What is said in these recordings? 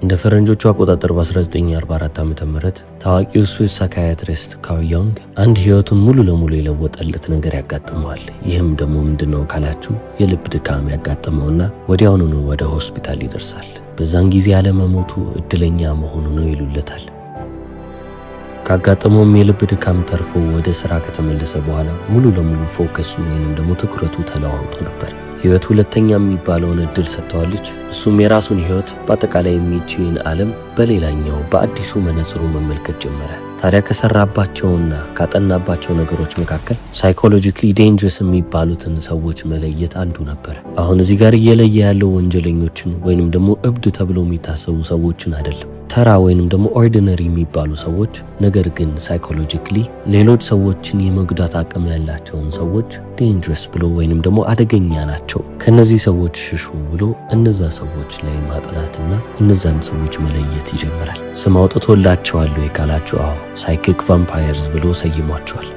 እንደ ፈረንጆቹ አቆጣጠር በ1944 ዓ.ም ታዋቂው ስዊስ ሳይኪያትሪስት ካርል ዩንግ አንድ ህይወቱን ሙሉ ለሙሉ የለወጠለት ነገር ያጋጥመዋል። ይህም ደግሞ ምንድነው ካላችሁ የልብ ድካም ያጋጥመውና ወዲያውኑ ወደ ሆስፒታል ይደርሳል። በዛን ጊዜ አለመሞቱ እድለኛ መሆኑ ነው ይሉለታል። ካጋጠመውም የልብ ድካም ተርፎ ወደ ስራ ከተመለሰ በኋላ ሙሉ ለሙሉ ፎከሱ ወይንም ደግሞ ትኩረቱ ተለዋውጦ ነበር። ህይወት ሁለተኛ የሚባለውን እድል ሰጥተዋለች። እሱም የራሱን ህይወት በአጠቃላይ የሚችልን ዓለም በሌላኛው በአዲሱ መነጽሩ መመልከት ጀመረ። ታዲያ ከሰራባቸውና ካጠናባቸው ነገሮች መካከል ሳይኮሎጂካሊ ዴንጀረስ የሚባሉትን ሰዎች መለየት አንዱ ነበር። አሁን እዚህ ጋር እየለየ ያለው ወንጀለኞችን ወይንም ደግሞ እብድ ተብሎ የሚታሰቡ ሰዎችን አይደለም፣ ተራ ወይንም ደግሞ ኦርዲነሪ የሚባሉ ሰዎች፣ ነገር ግን ሳይኮሎጂካሊ ሌሎች ሰዎችን የመጉዳት አቅም ያላቸውን ሰዎች ዴንጀረስ ብሎ ወይንም ደግሞ አደገኛ ናቸው፣ ከነዚህ ሰዎች ሽሹ ብሎ እነዛ ሰዎች ላይ ማጥናትና እነዛን ሰዎች መለየት ይጀምራል። ስም አውጥቶላቸዋል ካላችሁ አዎ ሳይኪክ ቫምፓየርስ ብሎ ሰይሟቸዋል።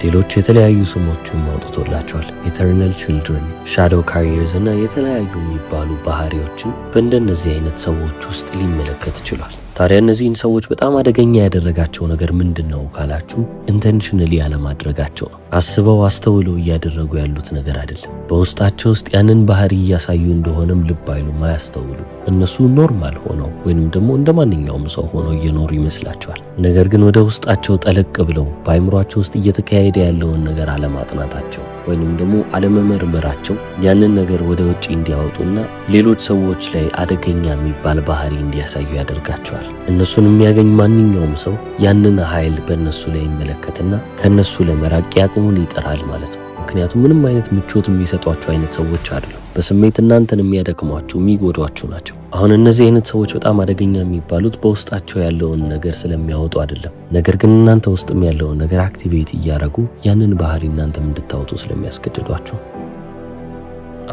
ሌሎች የተለያዩ ስሞችን አውጥቶላቸዋል። ኢተርናል ቺልድረን፣ ሻዶው ካሪየርስ እና የተለያዩ የሚባሉ ባህሪዎችን በእንደነዚህ አይነት ሰዎች ውስጥ ሊመለከት ይችላል። ታዲያ እነዚህን ሰዎች በጣም አደገኛ ያደረጋቸው ነገር ምንድነው ካላችሁ ኢንቴንሽናሊ ያለማድረጋቸው ነው። አስበው አስተውለው እያደረጉ ያሉት ነገር አይደለም። በውስጣቸው ውስጥ ያንን ባህሪ እያሳዩ እንደሆነም ልብ አይሉም፣ አያስተውሉ። እነሱ ኖርማል ሆነው ወይንም ደግሞ እንደ ማንኛውም ሰው ሆነው እየኖሩ ይመስላቸዋል። ነገር ግን ወደ ውስጣቸው ጠለቅ ብለው በአይምሯቸው ውስጥ እየተካሄደ ያለውን ነገር አለማጥናታቸው ወይንም ደግሞ አለመመርመራቸው ያንን ነገር ወደ ውጪ እንዲያወጡና ሌሎች ሰዎች ላይ አደገኛ የሚባል ባህሪ እንዲያሳዩ ያደርጋቸዋል። እነሱን የሚያገኝ ማንኛውም ሰው ያንን ኃይል በእነሱ ላይ ይመለከትና ከነሱ ለመራቅ ያቅሙን ይጠራል ማለት ነው። ምክንያቱም ምንም አይነት ምቾት የሚሰጧቸው አይነት ሰዎች አይደሉም። በስሜት እናንተን የሚያደክሟችሁ የሚጎዷችሁ ናቸው። አሁን እነዚህ አይነት ሰዎች በጣም አደገኛ የሚባሉት በውስጣቸው ያለውን ነገር ስለሚያወጡ አይደለም፣ ነገር ግን እናንተ ውስጥም ያለውን ነገር አክቲቬት እያደረጉ ያንን ባህሪ እናንተም እንድታወጡ ስለሚያስገድዷቸው።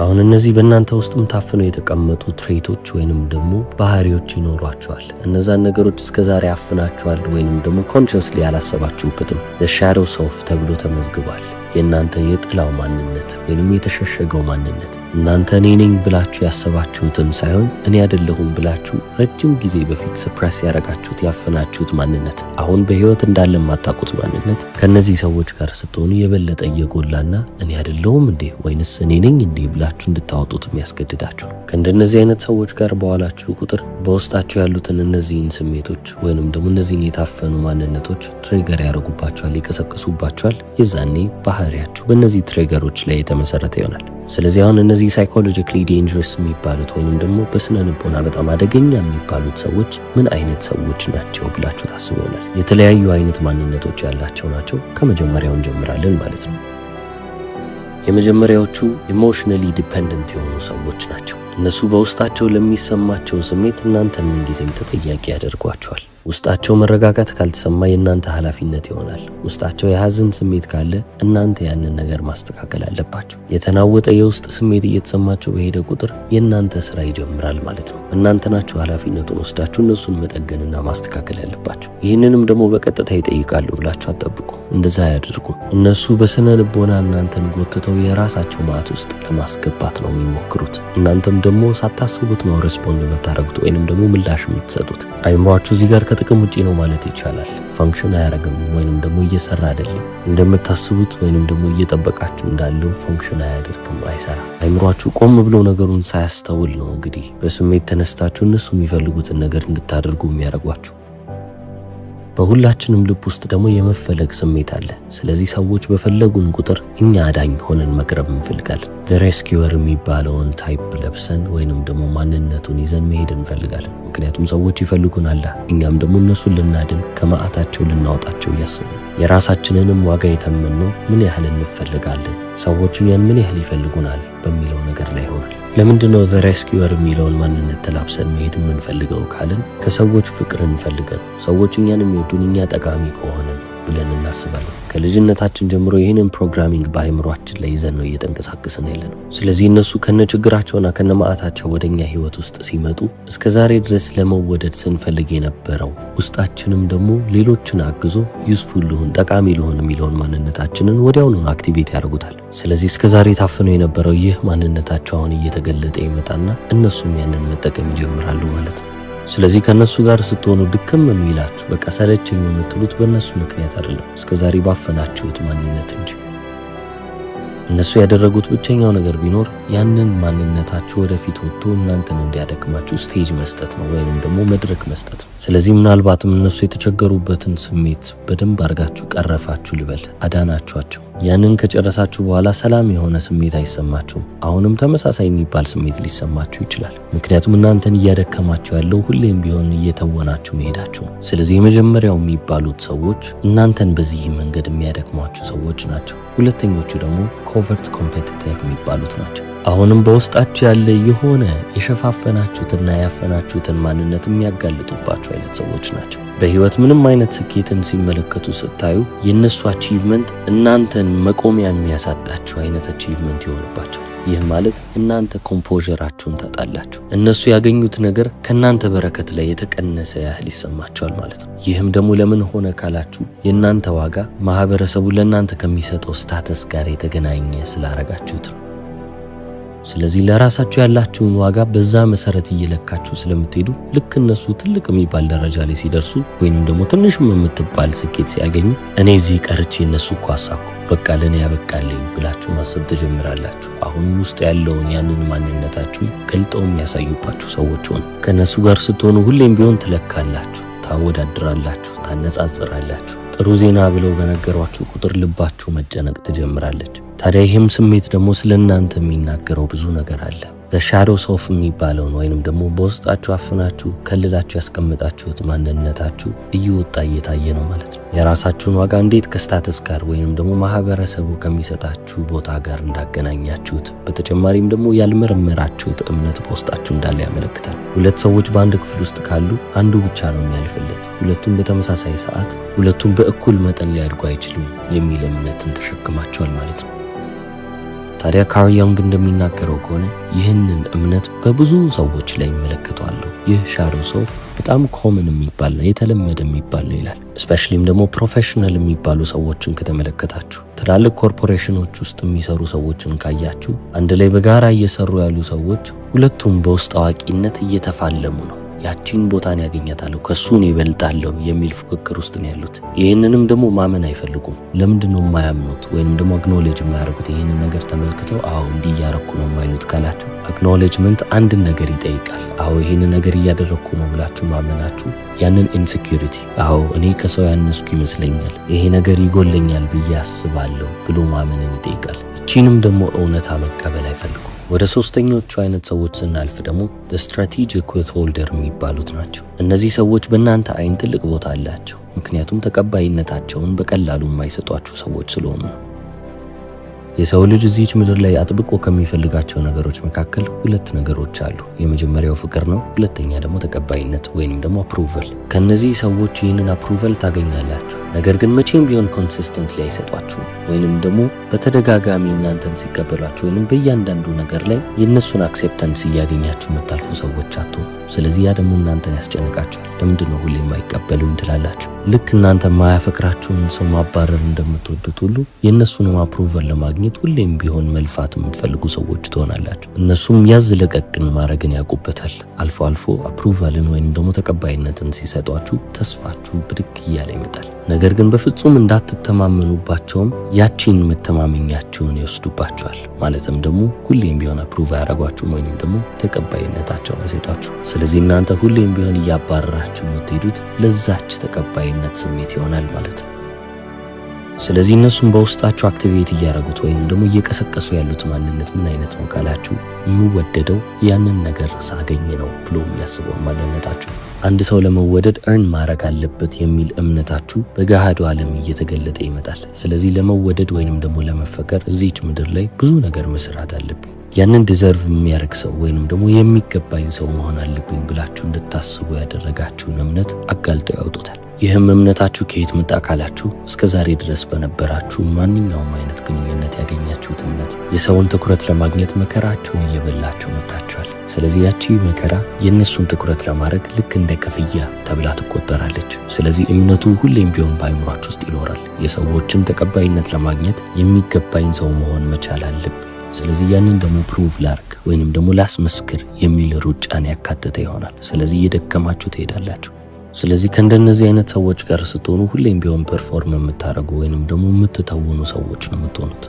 አሁን እነዚህ በእናንተ ውስጥም ታፍነው የተቀመጡ ትሬቶች ወይንም ደግሞ ባህሪዎች ይኖሯቸዋል። እነዛን ነገሮች እስከዛሬ አፍናቸዋል ወይንም ደግሞ ኮንሽስሊ ያላሰባችሁበትም the shadow self ተብሎ ተመዝግቧል። የእናንተ የጥላው ማንነት ወይንም የተሸሸገው ማንነት እናንተ እኔ ነኝ ብላችሁ ያሰባችሁትን ሳይሆን እኔ አይደለሁም ብላችሁ ረጅም ጊዜ በፊት ሰፕሬስ ያደረጋችሁት ያፈናችሁት ማንነት፣ አሁን በህይወት እንዳለ የማታውቁት ማንነት ከነዚህ ሰዎች ጋር ስትሆኑ የበለጠ እየጎላና እኔ አይደለሁም እንዴ ወይንስ እኔ ነኝ እንዴ ብላችሁ እንድታወጡት የሚያስገድዳችሁ። ከእንደነዚህ አይነት ሰዎች ጋር በኋላችሁ ቁጥር በውስጣችሁ ያሉትን እነዚህን ስሜቶች ወይንም ደግሞ እነዚህን የታፈኑ ማንነቶች ትሪገር ያደርጉባችኋል፣ ይቀሰቅሱባችኋል። የዛኔ ባህሪያችሁ በእነዚህ ትሪገሮች ላይ የተመሰረተ ይሆናል። ስለዚህ አሁን እነዚህ ሳይኮሎጂካሊ ዴንጀረስ የሚባሉት ወይንም ደግሞ በስነ ልቦና በጣም አደገኛ የሚባሉት ሰዎች ምን አይነት ሰዎች ናቸው ብላችሁ ታስቡናል? የተለያዩ አይነት ማንነቶች ያላቸው ናቸው። ከመጀመሪያው እንጀምራለን ማለት ነው። የመጀመሪያዎቹ ኢሞሽናሊ ዲፔንደንት የሆኑ ሰዎች ናቸው። እነሱ በውስጣቸው ለሚሰማቸው ስሜት እናንተን ምንጊዜም ተጠያቂ ያደርጓቸዋል። ውስጣቸው መረጋጋት ካልተሰማ የእናንተ ኃላፊነት ይሆናል። ውስጣቸው የሐዘን ስሜት ካለ እናንተ ያንን ነገር ማስተካከል አለባቸው። የተናወጠ የውስጥ ስሜት እየተሰማቸው በሄደ ቁጥር የእናንተ ስራ ይጀምራል ማለት ነው። እናንተ ናችሁ ኃላፊነቱን ወስዳችሁ እነሱን መጠገንና ማስተካከል ያለባቸው። ይህንንም ደግሞ በቀጥታ ይጠይቃሉ ብላችሁ አትጠብቁ። እንደዛ ያደርጉ። እነሱ በስነ ልቦና እናንተን ጎትተው የራሳቸው ማዕት ውስጥ ለማስገባት ነው የሚሞክሩት። እናንተም ደግሞ ሳታስቡት ነው ሬስፖንድ የምታደርጉት ወይንም ደግሞ ምላሽ የምትሰጡት። አይምሯችሁ እዚህ ጋር ከጥቅም ውጪ ነው ማለት ይቻላል። ፈንክሽን አያደርግም ወይንም ደግሞ እየሰራ አይደለም። እንደምታስቡት ወይንም ደግሞ እየጠበቃችሁ እንዳለው ፈንክሽን አያደርግም፣ አይሰራ። አይምሯችሁ ቆም ብሎ ነገሩን ሳያስተውል ነው እንግዲህ በስሜት ተነስታችሁ እነሱ የሚፈልጉትን ነገር እንድታደርጉ የሚያደርጓችሁ። በሁላችንም ልብ ውስጥ ደግሞ የመፈለግ ስሜት አለ። ስለዚህ ሰዎች በፈለጉን ቁጥር እኛ አዳኝ ሆነን መቅረብ እንፈልጋለን። ሬስኪወር የሚባለውን ታይፕ ለብሰን ወይንም ደግሞ ማንነቱን ይዘን መሄድ እንፈልጋለን። ምክንያቱም ሰዎች ይፈልጉናል፣ እኛም ደግሞ እነሱን ልናድን ከማዕታቸው ልናወጣቸው እያሰብን የራሳችንንም ዋጋ የተመነው ምን ያህል እንፈልጋለን፣ ሰዎች እኛን ምን ያህል ይፈልጉናል በሚለው ነገር ላይ ይሆናል። ለምንድነው ሬስኪወር የሚለውን ማንነት ተላብሰን መሄድ የምንፈልገው ካልን ከሰዎች ፍቅር እንፈልገን፣ ሰዎች እኛን የሚወዱን እኛ ጠቃሚ ከሆነን ብለን እናስባለን። ከልጅነታችን ጀምሮ ይህንን ፕሮግራሚንግ በአእምሯችን ላይ ይዘን ነው እየተንቀሳቀስን ያለነው። ስለዚህ እነሱ ከነችግራቸውና ከነማአታቸው ወደኛ ህይወት ውስጥ ሲመጡ እስከዛሬ ድረስ ለመወደድ ስንፈልግ የነበረው ውስጣችንም ደግሞ ሌሎችን አግዞ ዩዝፉል ልሆን ጠቃሚ ልሆን የሚለውን ማንነታችንን ወዲያውኑ አክቲቬት ያደርጉታል። ስለዚህ እስከዛሬ ታፍነው የነበረው ይህ ማንነታቸው አሁን እየተገለጠ ይመጣና እነሱም ያንን መጠቀም ይጀምራሉ ማለት ነው። ስለዚህ ከነሱ ጋር ስትሆኑ ድክም የሚላችሁ በቃ ሰለቸኝ የምትሉት በእነሱ ምክንያት አይደለም፣ እስከዛሬ ባፈናችሁት ማንነት እንጂ። እነሱ ያደረጉት ብቸኛው ነገር ቢኖር ያንን ማንነታችሁ ወደፊት ወጥቶ እናንተን እንዲያደክማችሁ ስቴጅ መስጠት ነው ወይንም ደግሞ መድረክ መስጠት ነው። ስለዚህ ምናልባትም እነሱ የተቸገሩበትን ስሜት በደንብ አድርጋችሁ ቀረፋችሁ ልበል፣ አዳናችኋቸው። ያንን ከጨረሳችሁ በኋላ ሰላም የሆነ ስሜት አይሰማችሁም። አሁንም ተመሳሳይ የሚባል ስሜት ሊሰማችሁ ይችላል። ምክንያቱም እናንተን እያደከማችሁ ያለው ሁሌም ቢሆን እየተወናችሁ መሄዳችሁ። ስለዚህ የመጀመሪያው የሚባሉት ሰዎች እናንተን በዚህ መንገድ የሚያደክሟችሁ ሰዎች ናቸው። ሁለተኞቹ ደግሞ ኮቨርት ኮምፒቲተር የሚባሉት ናቸው። አሁንም በውስጣችሁ ያለ የሆነ የሸፋፈናችሁትና ያፈናችሁትን ማንነት የሚያጋልጡባችሁ አይነት ሰዎች ናቸው። በህይወት ምንም አይነት ስኬትን ሲመለከቱ ስታዩ የነሱ አቺቭመንት እናንተን መቆሚያ የሚያሳጣችሁ አይነት አቺቭመንት ይሆንባቸው። ይህ ማለት እናንተ ኮምፖዠራችሁን ታጣላችሁ። እነሱ ያገኙት ነገር ከናንተ በረከት ላይ የተቀነሰ ያህል ይሰማቸዋል ማለት ነው። ይህም ደግሞ ለምን ሆነ ካላችሁ የናንተ ዋጋ ማህበረሰቡ ለናንተ ከሚሰጠው ስታተስ ጋር የተገናኘ ስላረጋችሁት ነው። ስለዚህ ለራሳችሁ ያላችሁን ዋጋ በዛ መሰረት እየለካችሁ ስለምትሄዱ ልክ እነሱ ትልቅ የሚባል ደረጃ ላይ ሲደርሱ ወይንም ደግሞ ትንሽም የምትባል ስኬት ሲያገኙ እኔ እዚህ ቀርቼ እነሱ እኮ አሳኩ በቃ ለኔ ያበቃልኝ ብላችሁ ማሰብ ትጀምራላችሁ። አሁን ውስጥ ያለውን ያንን ማንነታችሁን ገልጠው የሚያሳዩባችሁ ሰዎች ሆነ ከነሱ ጋር ስትሆኑ ሁሌም ቢሆን ትለካላችሁ፣ ታወዳድራላችሁ፣ ታነጻጽራላችሁ። ጥሩ ዜና ብለው በነገሯችሁ ቁጥር ልባችሁ መጨነቅ ትጀምራለች። ታዲያ ይህም ስሜት ደግሞ ስለናንተ የሚናገረው ብዙ ነገር አለ። the shadows of የሚባለውን ወይንም ደግሞ በውስጣችሁ አፍናችሁ ከልላችሁ ያስቀምጣችሁት ማንነታችሁ እየወጣ እየታየ ነው ማለት ነው። የራሳችሁን ዋጋ እንዴት ከስታተስ ጋር ወይንም ደግሞ ማህበረሰቡ ከሚሰጣችሁ ቦታ ጋር እንዳገናኛችሁት፣ በተጨማሪም ደግሞ ያልመረመራችሁት እምነት በውስጣችሁ እንዳለ ያመለክታል። ሁለት ሰዎች በአንድ ክፍል ውስጥ ካሉ አንዱ ብቻ ነው የሚያልፍለት፣ ሁለቱም በተመሳሳይ ሰዓት፣ ሁለቱም በእኩል መጠን ሊያድጉ አይችሉም የሚል እምነትን ተሸክማቸዋል ማለት ነው። ታዲያ ካርል ዮንግ እንደሚናገረው ከሆነ ይህንን እምነት በብዙ ሰዎች ላይ ይመለከቷል። ይህ ሻዶው ሰው በጣም ኮመን የሚባል ነው፣ የተለመደ የሚባል ነው ይላል። ስፔሻሊም ደግሞ ፕሮፌሽናል የሚባሉ ሰዎችን ከተመለከታችሁ፣ ትላልቅ ኮርፖሬሽኖች ውስጥ የሚሰሩ ሰዎችን ካያችሁ፣ አንድ ላይ በጋራ እየሰሩ ያሉ ሰዎች ሁለቱም በውስጥ አዋቂነት እየተፋለሙ ነው። ያቺን ቦታን ያገኛታለሁ ከሱን ይበልጣለሁ የሚል ፉክክር ውስጥ ነው ያሉት። ይህንንም ደግሞ ማመን አይፈልጉም። ለምንድነው የማያምኑት ወይንም ደግሞ አክኖሌጅ የማያደርጉት? ይህንን ነገር ተመልክተው አዎ እንዲህ እያረኩ ነው የማይሉት ካላችሁ፣ አክኖሌጅመንት አንድን ነገር ይጠይቃል። አዎ ይህንን ነገር እያደረኩ ነው ብላችሁ ማመናችሁ ያንን ኢንሴኪዩሪቲ፣ አዎ እኔ ከሰው ያነስኩ ይመስለኛል፣ ይሄ ነገር ይጎለኛል ብዬ አስባለሁ ብሎ ማመንን ይጠይቃል። እቺንም ደግሞ እውነታ መቀበል አይፈልጉም። ወደ ሶስተኞቹ አይነት ሰዎች ስናልፍ ደግሞ ስትራቴጂክ ዊትሆልደር የሚባሉት ናቸው። እነዚህ ሰዎች በእናንተ አይን ትልቅ ቦታ አላቸው፣ ምክንያቱም ተቀባይነታቸውን በቀላሉ የማይሰጧችሁ ሰዎች ስለሆኑ። የሰው ልጅ እዚች ምድር ላይ አጥብቆ ከሚፈልጋቸው ነገሮች መካከል ሁለት ነገሮች አሉ። የመጀመሪያው ፍቅር ነው፣ ሁለተኛ ደግሞ ተቀባይነት ወይንም ደግሞ አፕሩቫል። ከነዚህ ሰዎች ይህንን አፕሩቫል ታገኛላችሁ፣ ነገር ግን መቼም ቢሆን ኮንሲስተንትሊ አይሰጧችሁም፣ ወይንም ደግሞ በተደጋጋሚ እናንተን ሲቀበሏችሁ ወይንም በእያንዳንዱ ነገር ላይ የእነሱን አክሴፕታንስ እያገኛችሁ መታልፉ ሰዎች አትሆኑ። ስለዚህ ያ ደግሞ እናንተን ያስጨንቃችኋል። ለምንድነው ሁሌ የማይቀበሉኝ ትላላችሁ። ልክ እናንተ ማያፈቅራችሁን ሰው ማባረር እንደምትወዱት ሁሉ የእነሱንም አፕሩቫል ለማግኘት ሁሌም ቢሆን መልፋት የምትፈልጉ ሰዎች ትሆናላችሁ። እነሱም ያዝ ለቀቅን ማድረግን ያውቁበታል። አልፎ አልፎ አፕሩቫልን ወይም ደግሞ ተቀባይነትን ሲሰጧችሁ ተስፋችሁ ብድግ እያለ ይመጣል። ነገር ግን በፍጹም እንዳትተማመኑባቸውም ያቺን መተማመኛችሁን ይወስዱባቸዋል። ማለትም ደግሞ ሁሌም ቢሆን አፕሩቭ ያደረጓችሁም ወይም ደግሞ ተቀባይነታቸውን ያሰጧችሁ። ስለዚህ እናንተ ሁሌም ቢሆን እያባረራችሁ የምትሄዱት ለዛች ተቀባይነት ስሜት ይሆናል ማለት ነው። ስለዚህ እነሱም በውስጣችሁ አክቲቬት እያደረጉት ወይም ደግሞ እየቀሰቀሱ ያሉት ማንነት ምን አይነት ነው ካላችሁ፣ የምወደደው ያንን ነገር ሳገኝ ነው ብሎ የሚያስበው ማንነታችሁ። አንድ ሰው ለመወደድ እርን ማድረግ አለበት የሚል እምነታችሁ በገሃዱ ዓለም እየተገለጠ ይመጣል። ስለዚህ ለመወደድ ወይንም ደግሞ ለመፈቀር እዚች ምድር ላይ ብዙ ነገር መስራት አለብኝ፣ ያንን ዲዘርቭ የሚያደርግ ሰው ወይንም ደግሞ የሚገባኝ ሰው መሆን አለብኝ ብላችሁ እንድታስቡ ያደረጋችሁን እምነት አጋልጠው ያወጡታል። ይህም እምነታችሁ ከየት መጣ ካላችሁ እስከ ዛሬ ድረስ በነበራችሁ ማንኛውም አይነት ግንኙነት ያገኛችሁት እምነት የሰውን ትኩረት ለማግኘት መከራችሁን እየበላችሁ መጣችኋል። ስለዚህ ያቺ መከራ የእነሱን ትኩረት ለማድረግ ልክ እንደ ክፍያ ተብላ ትቆጠራለች። ስለዚህ እምነቱ ሁሌም ቢሆን በአይምሯችሁ ውስጥ ይኖራል። የሰዎችን ተቀባይነት ለማግኘት የሚገባኝ ሰው መሆን መቻል አለብኝ፣ ስለዚህ ያንን ደግሞ ፕሩቭ ላርግ ወይንም ደግሞ ላስመስክር የሚል ሩጫን ያካተተ ይሆናል። ስለዚህ እየደከማችሁ ትሄዳላችሁ። ስለዚህ ከእንደነዚህ አይነት ሰዎች ጋር ስትሆኑ ሁሌም ቢሆን ፐርፎርም የምታደርጉ ወይንም ደግሞ የምትተውኑ ሰዎች ነው የምትሆኑት።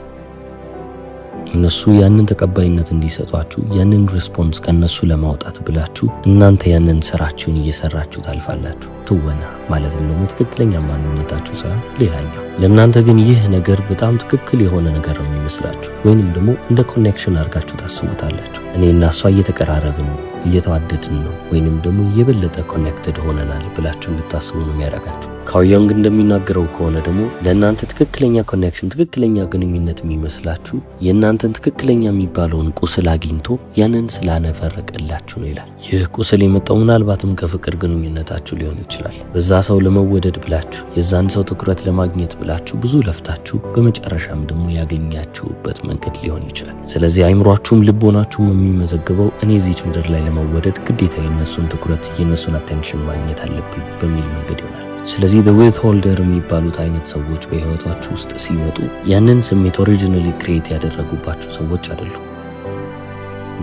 እነሱ ያንን ተቀባይነት እንዲሰጧችሁ ያንን ሪስፖንስ ከነሱ ለማውጣት ብላችሁ እናንተ ያንን ስራችሁን እየሰራችሁ ታልፋላችሁ። ትወና ማለት ደግሞ ትክክለኛ ማንነታችሁ ሳይሆን ሌላኛው። ለእናንተ ግን ይህ ነገር በጣም ትክክል የሆነ ነገር ነው የሚመስላችሁ ወይንም ደግሞ እንደ ኮኔክሽን አድርጋችሁ ታስቡታላችሁ። እኔና እሷ እየተቀራረብን ነው፣ እየተዋደድን ነው ወይንም ደግሞ የበለጠ ኮኔክትድ ሆነናል ብላችሁ እንድታስቡ ነው የሚያደርጋችሁ። ካርል ዩንግ እንደሚናገረው ከሆነ ደግሞ ለእናንተ ትክክለኛ ኮኔክሽን፣ ትክክለኛ ግንኙነት የሚመስላችሁ የእናንተን ትክክለኛ የሚባለውን ቁስል አግኝቶ ያንን ስላነፈረቀላችሁ ነው ይላል። ይህ ቁስል የመጣው ምናልባትም ከፍቅር ግንኙነታችሁ ሊሆን ይችላል። በዛ ሰው ለመወደድ ብላችሁ የዛን ሰው ትኩረት ለማግኘት ብላችሁ ብዙ ለፍታችሁ በመጨረሻም ደግሞ ያገኛችሁበት መንገድ ሊሆን ይችላል። ስለዚህ አይምሯችሁም ልቦናችሁም የሚመዘግበው እኔ እዚች ምድር ላይ ለመወደድ ግዴታ የነሱን ትኩረት የነሱን አቴንሽን ማግኘት አለብኝ በሚል መንገድ ይሆናል። ስለዚህ the withholder የሚባሉት አይነት ሰዎች በህይወታችሁ ውስጥ ሲመጡ ያንን ስሜት ኦሪጂናሊ ክሬት ያደረጉባችሁ ሰዎች አይደሉም።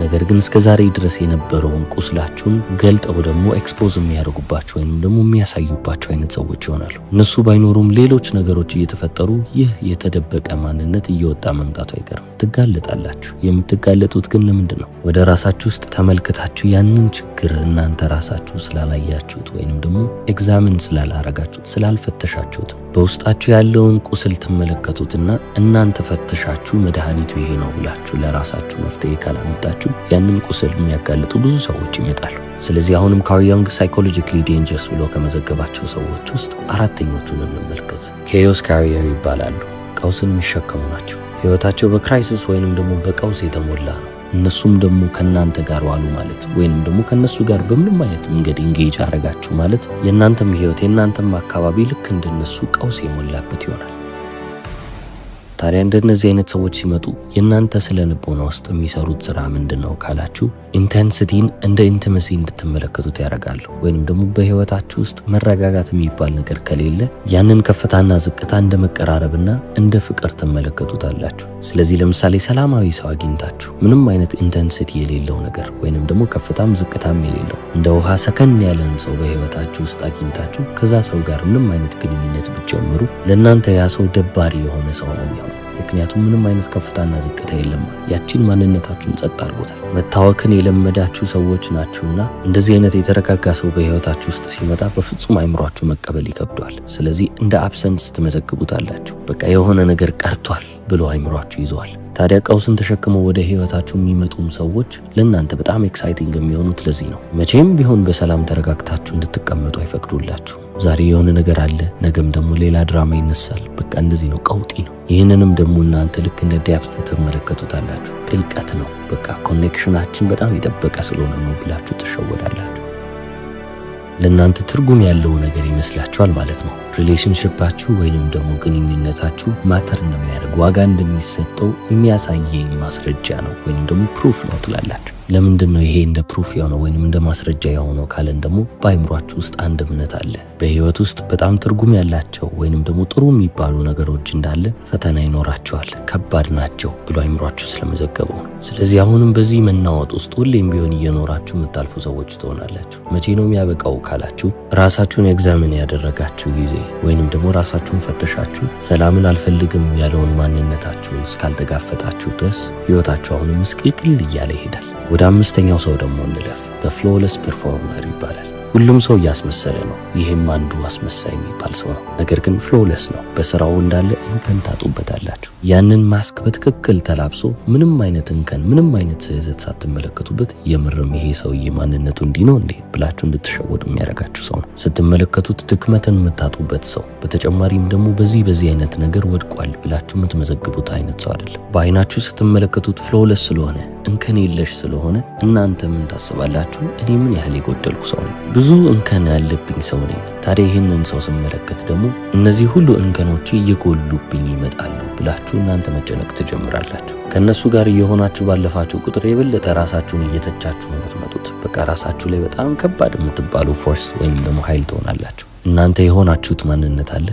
ነገር ግን እስከ ዛሬ ድረስ የነበረውን ቁስላችሁን ገልጠው ደግሞ ኤክስፖዝ የሚያደርጉባችሁ ወይንም ደግሞ የሚያሳዩባችሁ አይነት ሰዎች ይሆናሉ። እነሱ ባይኖሩም ሌሎች ነገሮች እየተፈጠሩ ይህ የተደበቀ ማንነት እየወጣ መምጣቱ አይቀርም። ትጋለጣላችሁ። የምትጋለጡት ግን ለምንድን ነው? ወደ ራሳችሁ ውስጥ ተመልክታችሁ ያንን ችግር እናንተ ራሳችሁ ስላላያችሁት ወይንም ደግሞ ኤግዛምን ስላላረጋችሁት፣ ስላልፈተሻችሁት በውስጣችሁ ያለውን ቁስል ትመለከቱትና እናንተ ፈተሻችሁ መድኃኒቱ ይሄ ነው ብላችሁ ለራሳችሁ መፍትሄ ካላመጣችሁ ያንን ቁስል የሚያጋልጡ ብዙ ሰዎች ይመጣሉ። ስለዚህ አሁንም ካርል ዩንግ ሳይኮሎጂካሊ ዴንጀርስ ብሎ ከመዘገባቸው ሰዎች ውስጥ አራተኞቹን እንመልከት። ኬዮስ ካሪየር ይባላሉ። ቀውስን የሚሸከሙ ናቸው። ህይወታቸው በክራይሲስ ወይንም ደግሞ በቀውስ የተሞላ ነው። እነሱም ደግሞ ከናንተ ጋር ዋሉ ማለት ወይንም ደግሞ ከነሱ ጋር በምንም አይነት መንገድ ኢንጌጅ አረጋችሁ ማለት የናንተም ህይወት የናንተም አካባቢ ልክ እንደነሱ ቀውስ የሞላበት ይሆናል። ታዲያ እንደነዚህ አይነት ሰዎች ሲመጡ የናንተ ስለ ልቦና ውስጥ የሚሰሩት ስራ ምንድነው ካላችሁ ኢንቴንሲቲን እንደ ኢንቲመሲ እንድትመለከቱት ያደርጋሉ። ወይንም ደግሞ በህይወታችሁ ውስጥ መረጋጋት የሚባል ነገር ከሌለ ያንን ከፍታና ዝቅታ እንደ መቀራረብና እንደ ፍቅር ትመለከቱታላችሁ። ስለዚህ ለምሳሌ ሰላማዊ ሰው አግኝታችሁ ምንም አይነት ኢንቴንሲቲ የሌለው ነገር ወይንም ደግሞ ከፍታም ዝቅታም የሌለው እንደ ውሃ ሰከን ያለን ሰው በህይወታችሁ ውስጥ አግኝታችሁ ከዛ ሰው ጋር ምንም አይነት ግንኙነት ብትጀምሩ ለእናንተ ያ ሰው ደባሪ የሆነ ሰው ነው የሚሆነው። ምክንያቱም ምንም አይነት ከፍታና ዝቅታ የለም። ያቺን ማንነታችሁን ጸጥ አድርጎታል። መታወክን የለመዳችሁ ሰዎች ናችሁና እንደዚህ አይነት የተረጋጋ ሰው በህይወታችሁ ውስጥ ሲመጣ በፍጹም አይምሯችሁ መቀበል ይከብደዋል። ስለዚህ እንደ አብሰንስ ትመዘግቡታላችሁ። በቃ የሆነ ነገር ቀርቷል ብሎ አይምሯችሁ ይዘዋል። ታዲያ ቀውስን ተሸክመው ወደ ህይወታችሁ የሚመጡም ሰዎች ለእናንተ በጣም ኤክሳይቲንግ የሚሆኑት ለዚህ ነው። መቼም ቢሆን በሰላም ተረጋግታችሁ እንድትቀመጡ አይፈቅዱላችሁ። ዛሬ የሆነ ነገር አለ፣ ነገም ደግሞ ሌላ ድራማ ይነሳል። በቃ እንደዚህ ነው፣ ቀውጢ ነው። ይህንንም ደግሞ እናንተ ልክ እንደ ዲያፕት ትመለከቱታላችሁ። ጥልቀት ነው፣ በቃ ኮኔክሽናችን በጣም የጠበቀ ስለሆነ ነው ብላችሁ ትሸወዳላችሁ። ለእናንተ ትርጉም ያለው ነገር ይመስላችኋል ማለት ነው። ሪሌሽንሽፓችሁ ወይንም ደግሞ ግንኙነታችሁ ማተር እንደሚያደርግ ዋጋ እንደሚሰጠው የሚያሳየኝ ማስረጃ ነው ወይንም ደግሞ ፕሩፍ ነው ትላላችሁ። ለምንድን ነው ይሄ እንደ ፕሩፍ የሆነው ወይንም እንደ ማስረጃ የሆነው ካለን ደግሞ በአይምሯችሁ ውስጥ አንድ እምነት አለ። በህይወት ውስጥ በጣም ትርጉም ያላቸው ወይንም ደግሞ ጥሩ የሚባሉ ነገሮች እንዳለ ፈተና ይኖራቸዋል፣ ከባድ ናቸው ብሎ አይምሯችሁ ስለመዘገበው ነው። ስለዚህ አሁንም በዚህ መናወጥ ውስጥ ሁሌም ቢሆን እየኖራችሁ የምታልፉ ሰዎች ትሆናላችሁ። መቼ ነው የሚያበቃው ካላችሁ ራሳችሁን ኤግዛምን ያደረጋችሁ ጊዜ ወይንም ደግሞ ራሳችሁን ፈተሻችሁ ሰላምን አልፈልግም ያለውን ማንነታችሁን እስካልተጋፈጣችሁ ድረስ ህይወታችሁ አሁንም ምስቅልቅል እያለ ይሄዳል። ወደ አምስተኛው ሰው ደግሞ እንለፍ። ፍሎለስ ፐርፎርመር ይባላል። ሁሉም ሰው እያስመሰለ ነው። ይህም አንዱ አስመሳይ የሚባል ሰው ነው። ነገር ግን ፍሎለስ ነው። በስራው እንዳለ እንከን ታጡበታላችሁ። ያንን ማስክ በትክክል ተላብሶ ምንም አይነት እንከን፣ ምንም አይነት ስህተት ሳትመለከቱበት የምርም ይሄ ሰውዬ ማንነቱ እንዲህ ነው እንዴ ብላችሁ እንድትሸወዱ የሚያደርጋችሁ ሰው ነው። ስትመለከቱት ድክመትን የምታጡበት ሰው፣ በተጨማሪም ደግሞ በዚህ አይነት ነገር ወድቋል ብላችሁ የምትመዘግቡት አይነት ሰው አይደለም። በአይናችሁ ስትመለከቱት ፍሎለስ ስለሆነ እንከን የለሽ ስለሆነ እናንተ ምን ታስባላችሁ? እኔ ምን ያህል የጎደልኩ ሰው ነኝ? ብዙ እንከን ያለብኝ ሰው ነኝ። ታዲያ ይህንን ሰው ስመለከት ደግሞ እነዚህ ሁሉ እንከኖቼ እየጎሉብኝ ይመጣሉ ብላችሁ እናንተ መጨነቅ ትጀምራላችሁ። ከእነሱ ጋር እየሆናችሁ ባለፋችሁ ቁጥር የበለጠ ራሳችሁን እየተቻችሁ ነው የምትመጡት። በቃ ራሳችሁ ላይ በጣም ከባድ የምትባሉ ፎርስ ወይም ደግሞ ኃይል ትሆናላችሁ። እናንተ የሆናችሁት ማንነት አለ።